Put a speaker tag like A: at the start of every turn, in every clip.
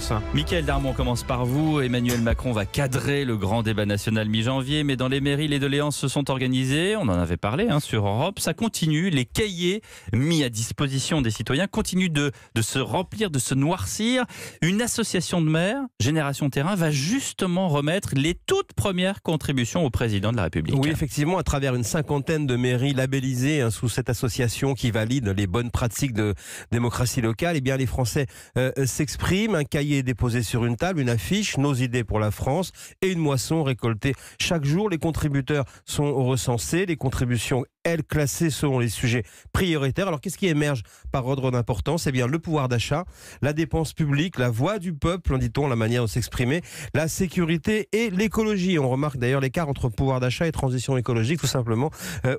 A: France.
B: Mickaël Darmon, on commence par vous. Emmanuel Macron va cadrer le grand débat national mi-janvier, mais dans les mairies, les doléances se sont organisées. On en avait parlé sur Europe. Ça continue. Les cahiers mis à disposition des citoyens continuent de se remplir, de se noircir. Une association de maires, Génération Terrain, va justement remettre les toutes premières contributions au président de la République.
A: Oui, effectivement, à travers une cinquantaine de mairies labellisées sous cette association qui valide les bonnes pratiques de démocratie locale, eh bien les Français s'expriment. Un cahier est déposé sur une table, une affiche, nos idées pour la France et une moisson récoltée chaque jour. Les contributeurs sont recensés, les contributions classées selon les sujets prioritaires. Alors qu'est-ce qui émerge par ordre d'importance? Eh bien le pouvoir d'achat, la dépense publique, la voix du peuple, dit-on, la manière de s'exprimer, la sécurité et l'écologie. On remarque d'ailleurs l'écart entre pouvoir d'achat et transition écologique, tout simplement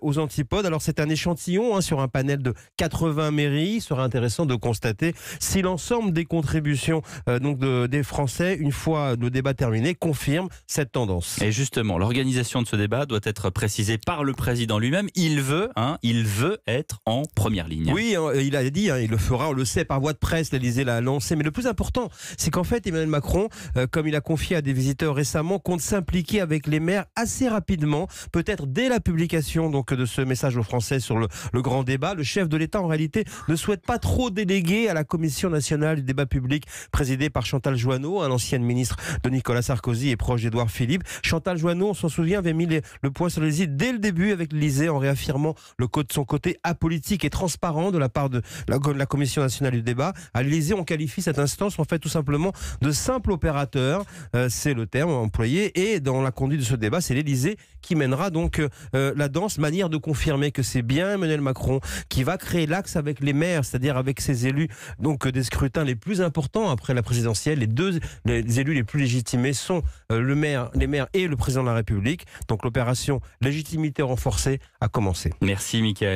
A: aux antipodes. Alors c'est un échantillon sur un panel de 80 mairies. Il sera intéressant de constater si l'ensemble des contributions des Français, une fois le débat terminé, confirme cette tendance.
B: Et justement, l'organisation de ce débat doit être précisée par le président lui-même. Il veut être en première ligne.
A: Oui, il a dit, il le fera, on le sait, par voie de presse, l'Élysée l'a annoncé. Mais le plus important, c'est qu'en fait, Emmanuel Macron, comme il a confié à des visiteurs récemment, compte s'impliquer avec les maires assez rapidement, peut-être dès la publication de ce message aux Français sur le grand débat. Le chef de l'État, en réalité, ne souhaite pas trop déléguer à la Commission nationale du débat public, présidée par Chantal Jouanneau, un ancienne ministre de Nicolas Sarkozy et proche d'Édouard Philippe. Chantal Jouanneau, on s'en souvient, avait mis le point sur l'Élysée dès le début avec l'Élysée, en réaffirmant son côté apolitique et transparent de la part de la Commission nationale du débat. À l'Élysée, on qualifie cette instance en fait tout simplement de simple opérateur, c'est le terme employé, et dans la conduite de ce débat, c'est l'Élysée qui mènera donc la danse, manière de confirmer que c'est bien Emmanuel Macron qui va créer l'axe avec les maires, c'est-à-dire avec ses élus des scrutins les plus importants après la présidentielle. Les élus les plus légitimés sont les maires et le président de la République. Donc l'opération légitimité renforcée a commencé.
B: Merci Mickaël.